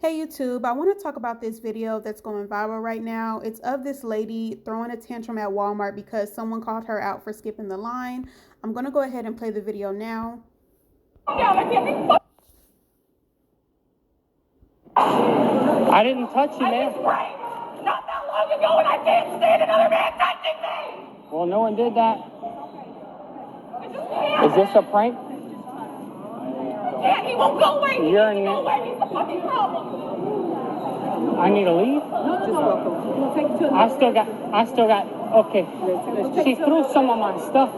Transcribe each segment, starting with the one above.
Hey YouTube, I want to talk about this video that's going viral right now. It's of this lady throwing a tantrum at Walmart because someone called her out for skipping the line. I'm going to go ahead and play the video now. I didn't touch you, man. Not that long ago, and I can't stand another man touching me! Well, no one did that. Is this a prank? Yeah, he won't go away. He You're needs to in go away. He's the fucking problem. I need to leave? I still got, okay. She threw some of my stuff.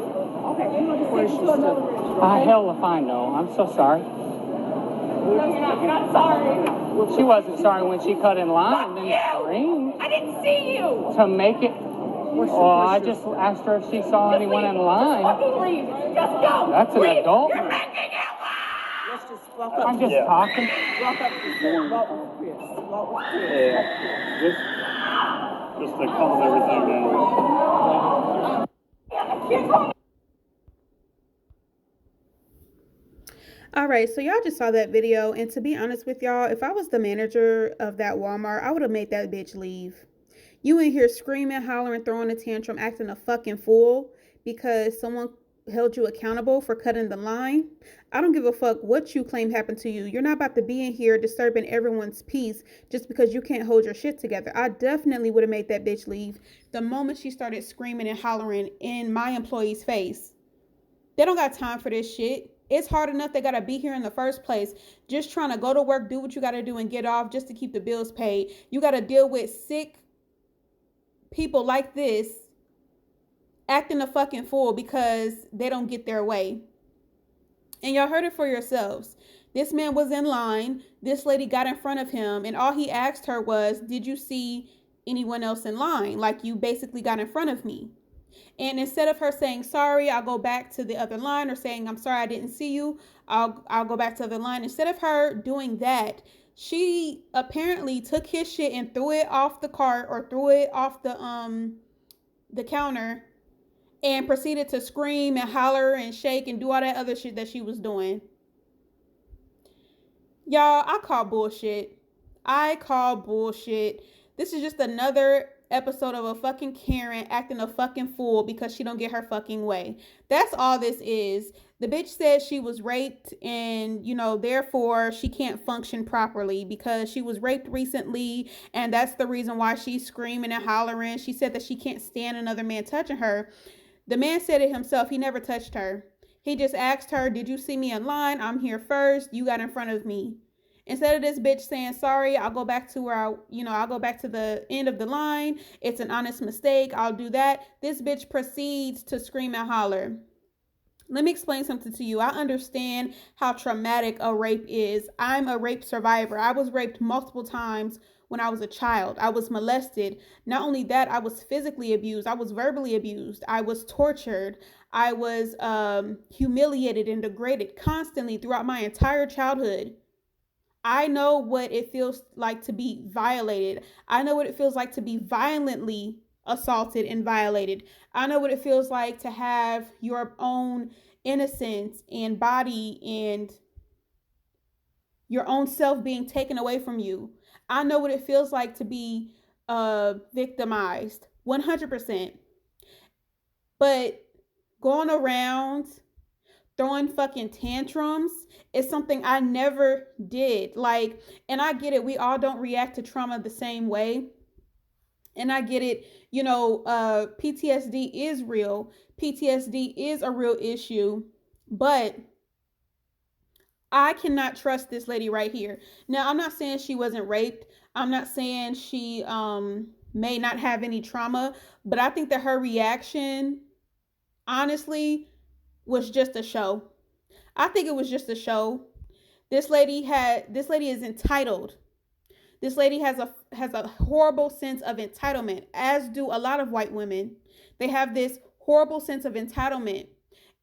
Hell if I know. I'm so sorry. You're not sorry. She wasn't sorry when she cut in line and then screamed. I didn't see you. To make it. Well, I just asked her if she saw anyone in line. Just fucking leave. Just go. That's an Leave. adult. You're making it loud. Let's just walk up. I'm just talking. Walk up to Chris. Walk with Chris. Walk with Chris. Just to calm everything down. All right, so y'all just saw that video, and to be honest with y'all, if I was the manager of that Walmart, I would have made that bitch leave. You in here screaming, hollering, throwing a tantrum, acting a fucking fool because someone held you accountable for cutting the line. I don't give a fuck what you claim happened to you. You're not about to be in here disturbing everyone's peace just because you can't hold your shit together. I definitely would have made that bitch leave the moment she started screaming and hollering in my employee's face. They don't got time for this shit. It's hard enough they gotta be here in the first place, just trying to go to work, do what you gotta do, and get off just to keep the bills paid. You gotta deal with sick people like this acting a fucking fool because they don't get their way. And y'all heard it for yourselves. This man was in line. This lady got in front of him, and all he asked her was, did you see anyone else in line? Like, you basically got in front of me. And instead of her saying, sorry, I'll go back to the other line, or saying, I'm sorry, I didn't see you, I'll go back to the other line. Instead of her doing that, she apparently took his shit and threw it off the cart or threw it off the counter and proceeded to scream and holler and shake and do all that other shit that she was doing. Y'all, I call bullshit. This is just another episode of a fucking Karen acting a fucking fool because she don't get her fucking way. That's all this is. The bitch said she was raped and, therefore she can't function properly because she was raped recently, and that's the reason why she's screaming and hollering. She said that she can't stand another man touching her. The man said it himself. He never touched her. He just asked her, did you see me in line? I'm here first. You got in front of me. Instead of this bitch saying, sorry, I'll go back to where I'll go back to the end of the line. It's an honest mistake. I'll do that. This bitch proceeds to scream and holler. Let me explain something to you. I understand how traumatic a rape is. I'm a rape survivor. I was raped multiple times when I was a child. I was molested. Not only that, I was physically abused. I was verbally abused. I was tortured. I was humiliated and degraded constantly throughout my entire childhood. I know what it feels like to be violated. I know what it feels like to be violently assaulted and violated. I know what it feels like to have your own innocence and body and your own self being taken away from you. I know what it feels like to be victimized, 100%. But going around throwing fucking tantrums is something I never did. And I get it. We all don't react to trauma the same way. And I get it. PTSD is real. PTSD is a real issue. But I cannot trust this lady right here. Now, I'm not saying she wasn't raped. I'm not saying she may not have any trauma. But I think that her reaction, honestly, was just a show. I think it was just a show. This lady is entitled. This lady has a horrible sense of entitlement, as do a lot of white women. They have this horrible sense of entitlement.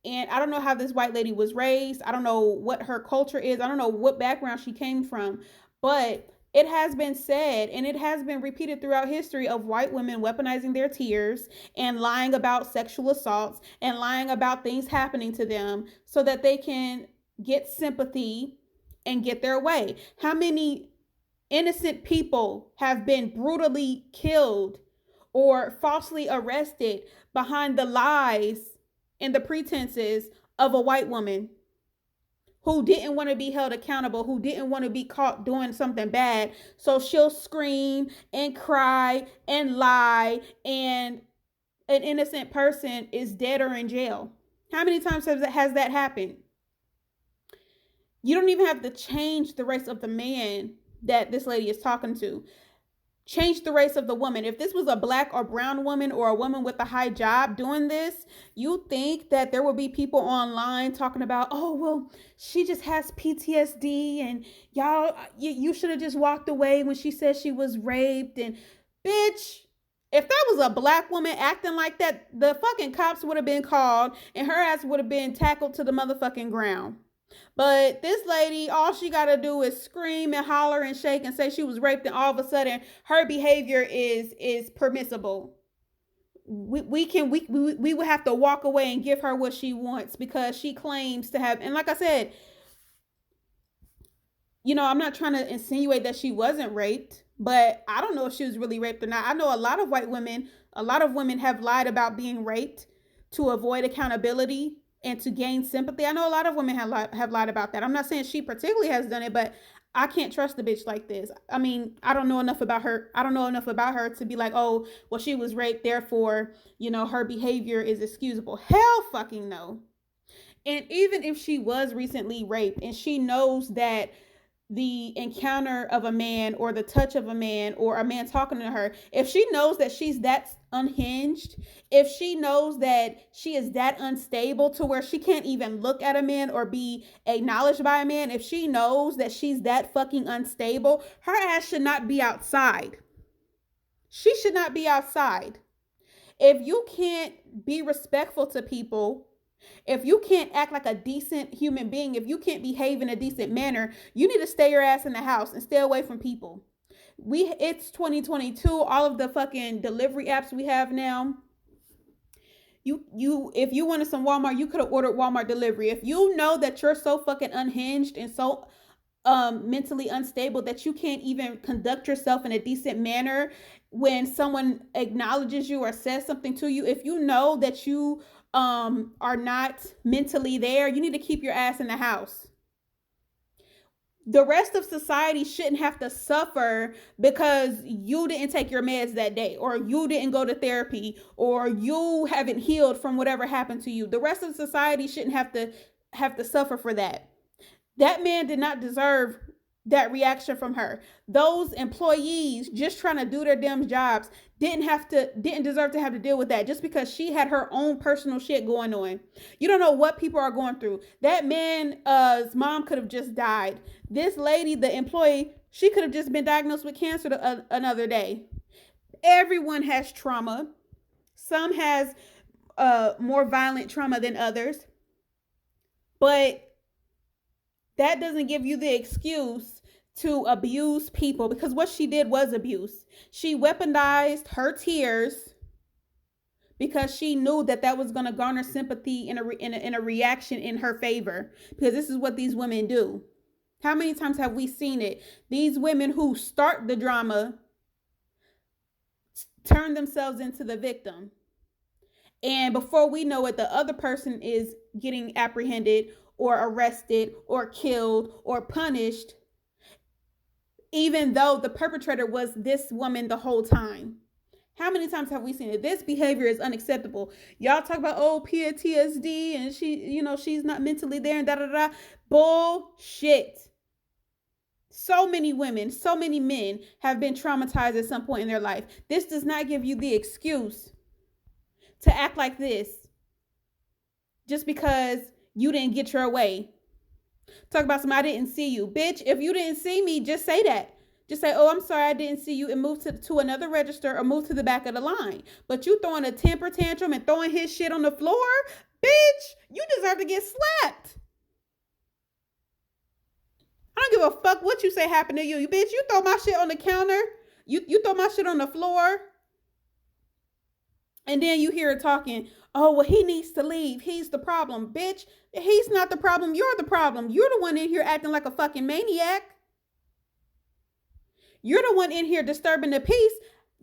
And I don't know how this white lady was raised. I don't know what her culture is. I don't know what background she came from. But it has been said, and it has been repeated throughout history, of white women weaponizing their tears and lying about sexual assaults and lying about things happening to them so that they can get sympathy and get their way. How many Innocent people have been brutally killed or falsely arrested behind the lies and the pretenses of a white woman who didn't want to be held accountable, who didn't want to be caught doing something bad. So she'll scream and cry and lie, and an innocent person is dead or in jail. How many times has that happened? You don't even have to change the race of the man that this lady is talking to. Change the race of the woman. If this was a black or brown woman or a woman with a high job doing this, you think that there will be people online talking about, oh, well, she just has PTSD and y'all, you should have just walked away when she said she was raped. And bitch, if that was a black woman acting like that, the fucking cops would have been called and her ass would have been tackled to the motherfucking ground. But this lady, all she got to do is scream and holler and shake and say she was raped, and all of a sudden her behavior is permissible. We would have to walk away and give her what she wants because she claims to have. And like I said, I'm not trying to insinuate that she wasn't raped, but I don't know if she was really raped or not. I know a lot of women have lied about being raped to avoid accountability and to gain sympathy. I know a lot of women have lied about that. I'm not saying she particularly has done it, but I can't trust the bitch like this. I mean, I don't know enough about her. I don't know enough about her to be like, oh, well, she was raped, therefore, her behavior is excusable. Hell fucking no. And even if she was recently raped and she knows that the encounter of a man or the touch of a man or a man talking to her, if she knows that she's that unhinged, if she knows that she is that unstable to where she can't even look at a man or be acknowledged by a man, if she knows that she's that fucking unstable, her ass should not be outside. She should not be outside. If you can't be respectful to people, if you can't act like a decent human being, if you can't behave in a decent manner, you need to stay your ass in the house and stay away from people. It's 2022. All of the fucking delivery apps we have now. If you wanted some Walmart, you could have ordered Walmart delivery. If you know that you're so fucking unhinged and so mentally unstable that you can't even conduct yourself in a decent manner when someone acknowledges you or says something to you, if you know that you are not mentally there, you need to keep your ass in the house. The rest of society shouldn't have to suffer because you didn't take your meds that day, or you didn't go to therapy, or you haven't healed from whatever happened to you. The rest of society shouldn't have to suffer for that. That man did not deserve that reaction from her. Those employees just trying to do their damn jobs didn't deserve to have to deal with that just because she had her own personal shit going on. You don't know what people are going through. That man's mom could have just died. This lady, the employee, she could have just been diagnosed with cancer another day. Everyone has trauma. Some has more violent trauma than others. But that doesn't give you the excuse to abuse people, because what she did was abuse. She weaponized her tears because she knew that was going to garner sympathy in a reaction in her favor, because this is what these women do. How many times have we seen it? These women who start the drama turn themselves into the victim. And before we know it, the other person is getting apprehended or arrested or killed or punished, even though the perpetrator was this woman the whole time. How many times have we seen it? This behavior is unacceptable. Y'all talk about, oh, PTSD and she's not mentally there and da-da-da. Bullshit. So many women, so many men have been traumatized at some point in their life. This does not give you the excuse to act like this just because you didn't get your way. Talk about somebody, I didn't see you. Bitch, if you didn't see me, just say that. Just say, oh, I'm sorry, I didn't see you, and move to another register or move to the back of the line. But you throwing a temper tantrum and throwing his shit on the floor, bitch, you deserve to get slapped. I don't give a fuck what you say happened to you. You bitch, you throw my shit on the counter. You throw my shit on the floor. And then you hear it talking, oh, well, he needs to leave. He's the problem. Bitch, he's not the problem. You're the problem. You're the one in here acting like a fucking maniac. You're the one in here disturbing the peace.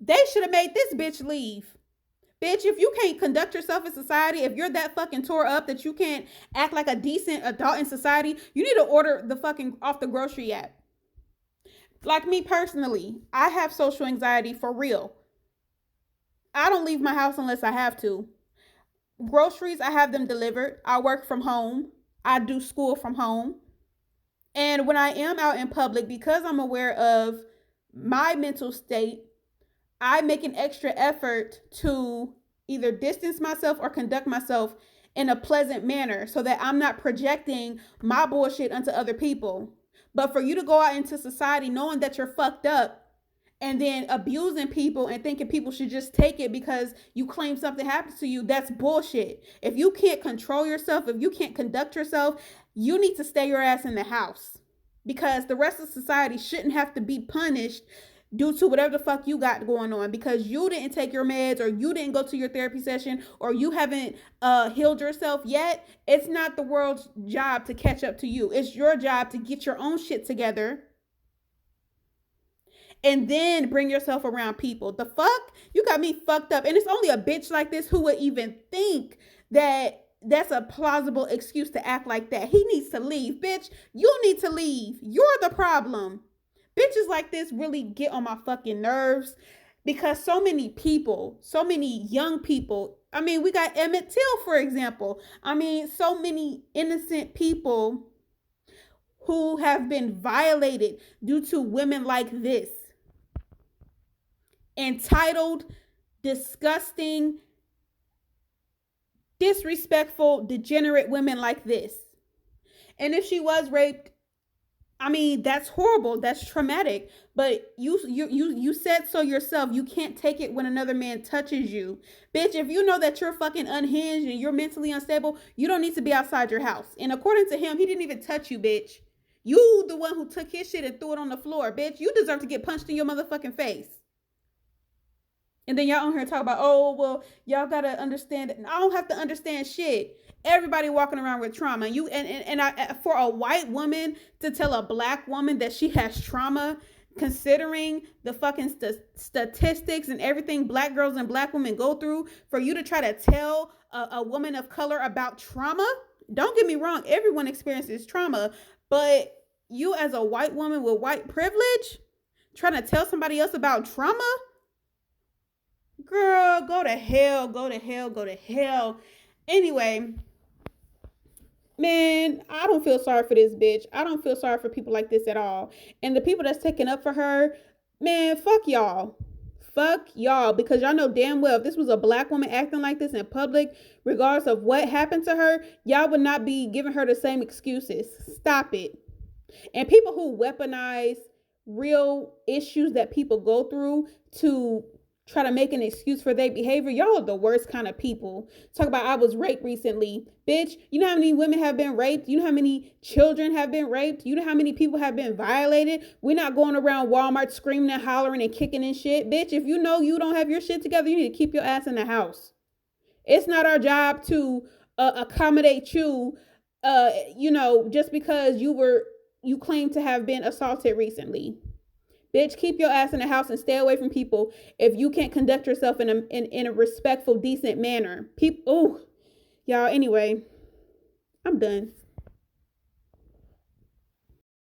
They should have made this bitch leave. Bitch, if you can't conduct yourself in society, if you're that fucking tore up that you can't act like a decent adult in society, you need to order the fucking off the grocery app. Like me personally, I have social anxiety for real. I don't leave my house unless I have to. Groceries, I have them delivered. I work from home. I do school from home. And when I am out in public, because I'm aware of my mental state, I make an extra effort to either distance myself or conduct myself in a pleasant manner so that I'm not projecting my bullshit onto other people. But for you to go out into society knowing that you're fucked up and then abusing people and thinking people should just take it because you claim something happened to you, that's bullshit. If you can't control yourself, if you can't conduct yourself, you need to stay your ass in the house, because the rest of society shouldn't have to be punished due to whatever the fuck you got going on because you didn't take your meds or you didn't go to your therapy session or you haven't healed yourself yet. It's not the world's job to catch up to you. It's your job to get your own shit together and then bring yourself around people. The fuck? You got me fucked up. And it's only a bitch like this who would even think that that's a plausible excuse to act like that. He needs to leave. Bitch, you need to leave. You're the problem. Bitches like this really get on my fucking nerves because so many people, so many young people, I mean, we got Emmett Till, for example. I mean, so many innocent people who have been violated due to women like this. Entitled, disgusting, disrespectful, degenerate women like this. And if she was raped, I mean, that's horrible. That's traumatic. But you said so yourself. You can't take it when another man touches you. Bitch, if you know that you're fucking unhinged and you're mentally unstable, you don't need to be outside your house. And according to him, he didn't even touch you, bitch. You the one who took his shit and threw it on the floor, bitch. You deserve to get punched in your motherfucking face. And then y'all on here talk about, oh, well, y'all gotta understand. I don't have to understand shit. Everybody walking around with trauma. For a white woman to tell a black woman that she has trauma, considering the fucking statistics and everything black girls and black women go through, for you to try to tell a woman of color about trauma, don't get me wrong, everyone experiences trauma, but you as a white woman with white privilege trying to tell somebody else about trauma? Girl, go to hell, go to hell, go to hell. Anyway, man, I don't feel sorry for this bitch. I don't feel sorry for people like this at all. And the people that's taking up for her, man, fuck y'all. Fuck y'all. Because y'all know damn well if this was a black woman acting like this in public, regardless of what happened to her, y'all would not be giving her the same excuses. Stop it. And people who weaponize real issues that people go through to try to make an excuse for their behavior, y'all are the worst kind of people. Talk about I was raped recently. Bitch, you know how many women have been raped? You know how many children have been raped? You know how many people have been violated? We're not going around Walmart screaming and hollering and kicking and shit. Bitch, if you know you don't have your shit together, you need to keep your ass in the house. It's not our job to accommodate you, just because you claim to have been assaulted recently. Bitch, keep your ass in the house and stay away from people if you can't conduct yourself in a respectful, decent manner. Y'all, anyway, I'm done.